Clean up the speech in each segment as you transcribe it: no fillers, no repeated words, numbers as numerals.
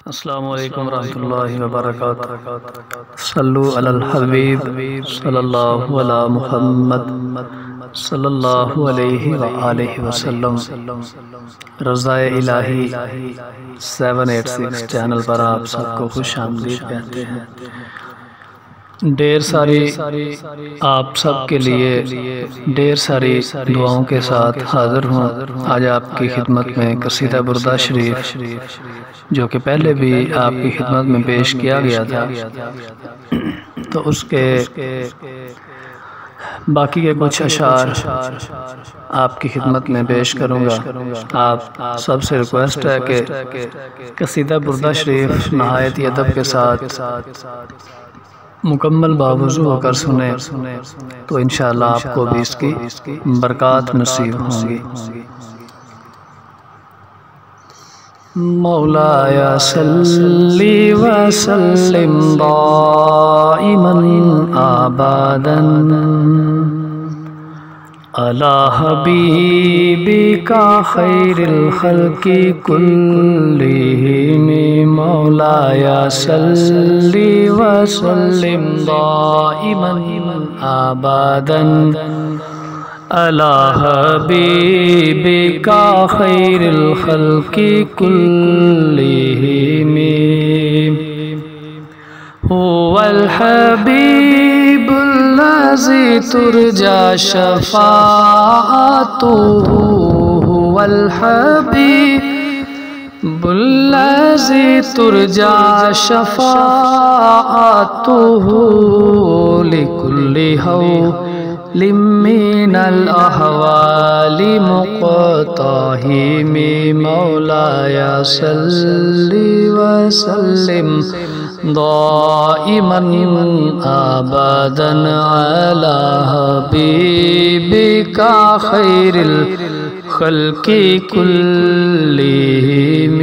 السلام علیکم ورحمۃ اللہ وبرکاتہ۔ صلو علی الحبیب صلی اللہ علی محمد صلی اللہ علیہ وآلہ وسلم۔ رضا الہی 786 چینل پر آپ سب کو خوش آمدید کہتے ہیں۔ ڈھیر ساری آپ سب کے لیے ڈھیر ساری دعاؤں کے ساتھ حاضر ہوں آج آپ کی خدمت میں قصیدہ بردہ شریف، جو کہ پہلے بھی آپ کی خدمت میں پیش کیا گیا تھا، تو اس کے باقی کے کچھ اشعار آپ کی خدمت میں پیش کروں گا۔ آپ سب سے ریکویسٹ ہے کہ قصیدہ بردہ شریف نہایت ادب کے ساتھ مکمل باوضو ہو کر سنیں، تو انشاءاللہ آپ کو بھی اس کی برکات نصیب ہوں گی۔ مولایا صلی وسلم دائما ابدا علی حبیبک خیر الخلق کلہم۔ مولایا صلی وسلم دائما ابدا علی حبیبک خیر الخلق کلہم۔ هو الحبیب الذی ترجى شفاعته، هو الحبیب الذی ترجى شفاعته لكل هول من الأحوال مقتحم۔ مولایا صلی وسلم دائما ابدا علی حبیبک خیر الخلق کلہم۔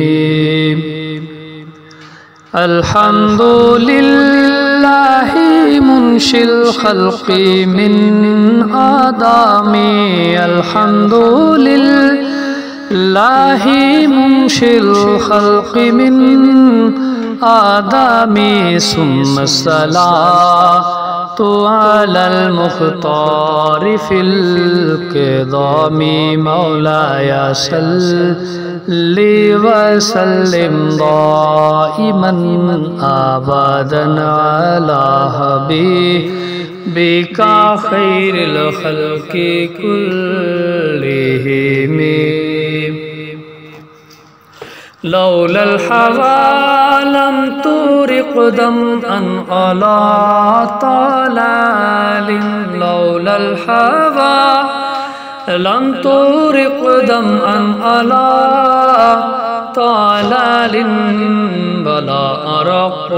الحمد للہ منشی الخلق من آدم، الحمد للہ منشی الخلق من آدم، ثم الصلاة علی المختار فی القدام۔ مولایا صلی وسلم دائما ابدا علی حبیبک خیر الخلق کلہم۔ لولا الحوا لم تورق دمعا على طلال، لولا الحوا لم تورق دمعا على طلال، ولا أرق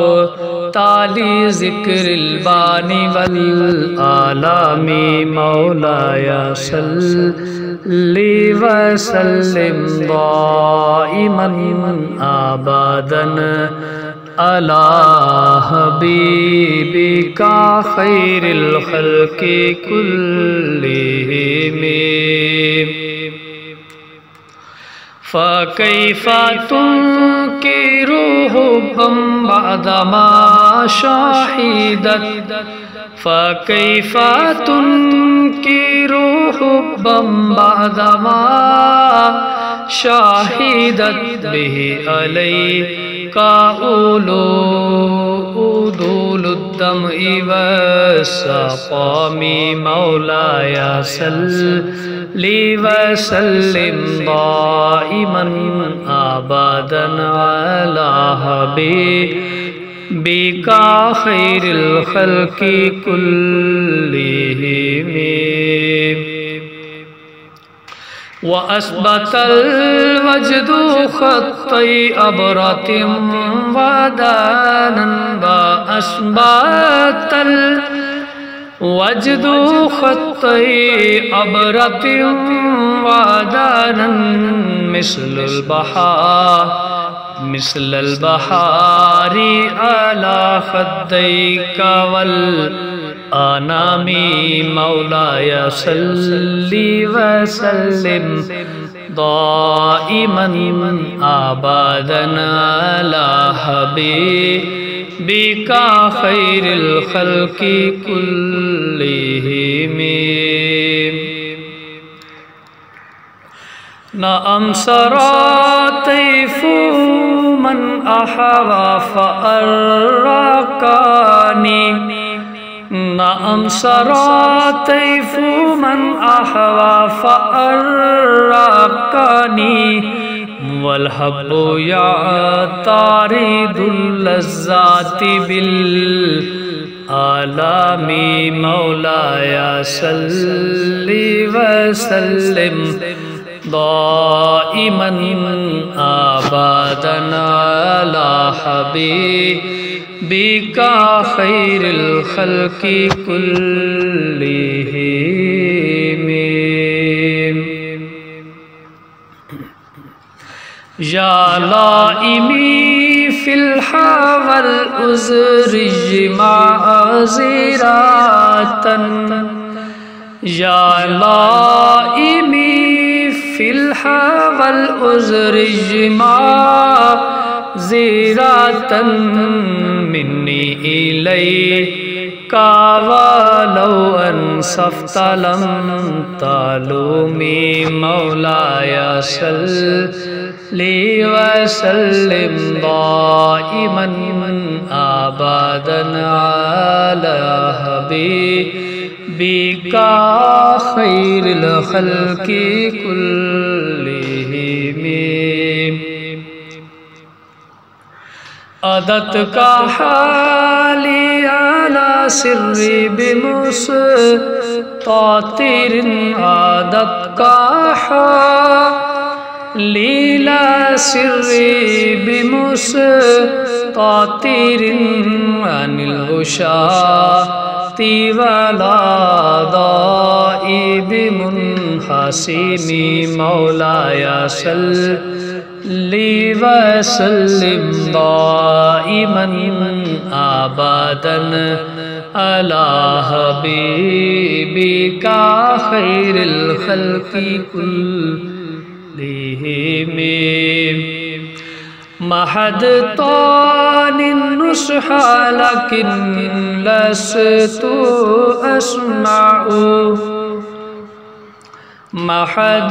تالي ذكر الباني والآلام۔ مولایا صلی وسلم دائما ابدا علی حبیبک خیر الخلق کلہم۔ فکیف تنکر حبا بعدما شہدت، فکیف تنکر حبا بعدما شہدت بہ علیک عدول الدمع والسقام۔ مولایا صلی وسلم دائما ابدا علی حبیبک خیر الخلق کلہم۔ وأثبت الوجد خطي أبرة ودانا، وأثبت الوجد خطي أبرة ودانا مثل البحار على خديك والأنام۔ مولایا صلی وسلم دائما آبادا على حبيبك خير الخلق كلهم. نعم سرى طيف من أحوى فأرقاني. نعم سرى طيف من أحوى فأرقاني. والحب يعترض اللذات بالآلام. مولاي صل وسلم دائما آبادا على حبيبك خير الخلق كلهم. يا لائمي في الحوى والعذر معذرة. يا لائمي في الحوى والعذر معذرة مني إليك ولو أنصفت لم تلومي. مولاي صل وسلم دائما آبادا على حبيبك خير الخلق كلهم. عادت کا حالی على سری بمستطر. عادت کا حالی على سری بمستطر عن الغشاة ولا ضائی بمنحسم. مولاي صل وسلم دائما آبادا على حبيبك خير الخلق كلهم. محدتان النصح لكن لست أسمع.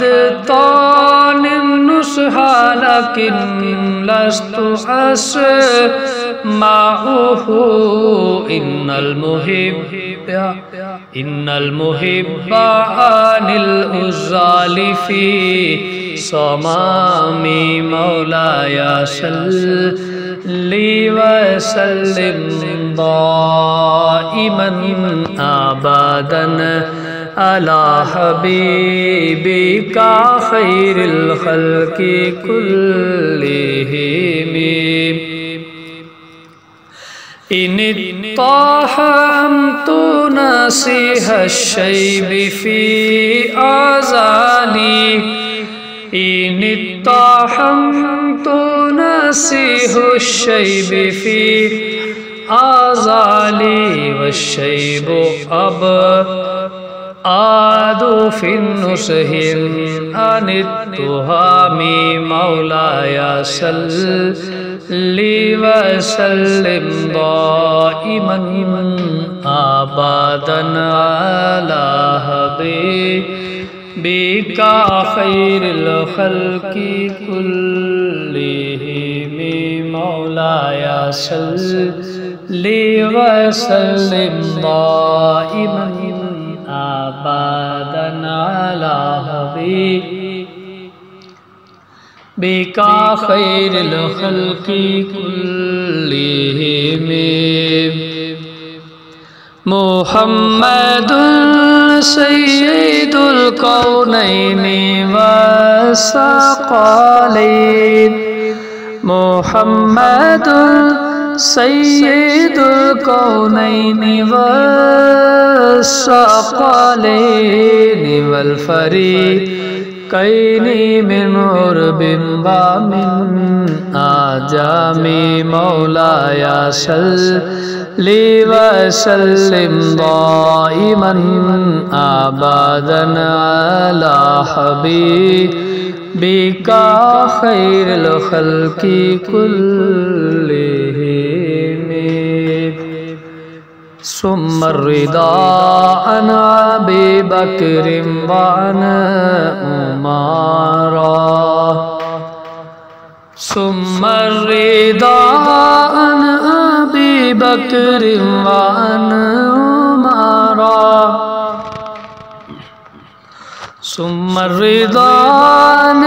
محدتان النصح لكن لست أسمعه. إن المحب عن العزال في صمامي. مولاي صل وسلم دائما آبادا على حبيبك خير الخلق كلهم. إن اتهمت نسيح الشيب في أعزالي. إن اتهمت نسيح الشيب في أعزالي. والشيب أبعد في النصح عن التهام. مولاي صل وسلم دائما آبادا على حبيبك خير الخلق كلهم. مولاي صل وسلم دائما آبادا على حبيبك خير الخلق كلهم. محمد سيد الكونين والثقلين. محمد سيد الكونين والثقلين والفريقين من عرب ومن آجام. مولاي صل وسلم دائما آبادا على حبيبك بِكَ خَيْرِ الْخَلْقِ كُلِّهِمْ ثُمَّ الرِّضَا عَنْ أَبِي بَكْرٍ وَعَنْ عُمَرَ ثُمَّ الرِّضَا عَنْ أَبِي بَكْرٍ وَعَنْ عُمَرَ ثُمَّ الرِّضَا عَنْ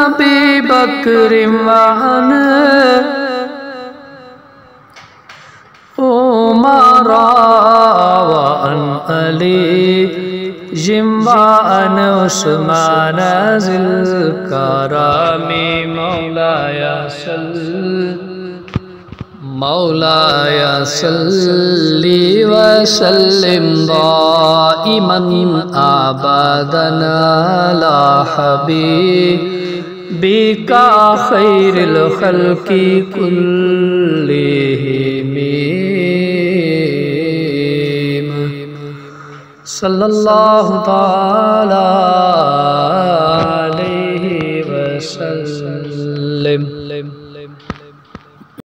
أَبِي بَكْرٍ وَعَنْ عُمَرَ وَعَنْ عَلِيٍّ وَعَنْ عُثْمَانَ ذِي الْكَرَمِ مولاي صل وسلم دائما أبدا على حبيبك خير الخلق كلهم صلى الله تعالى عليه وسلم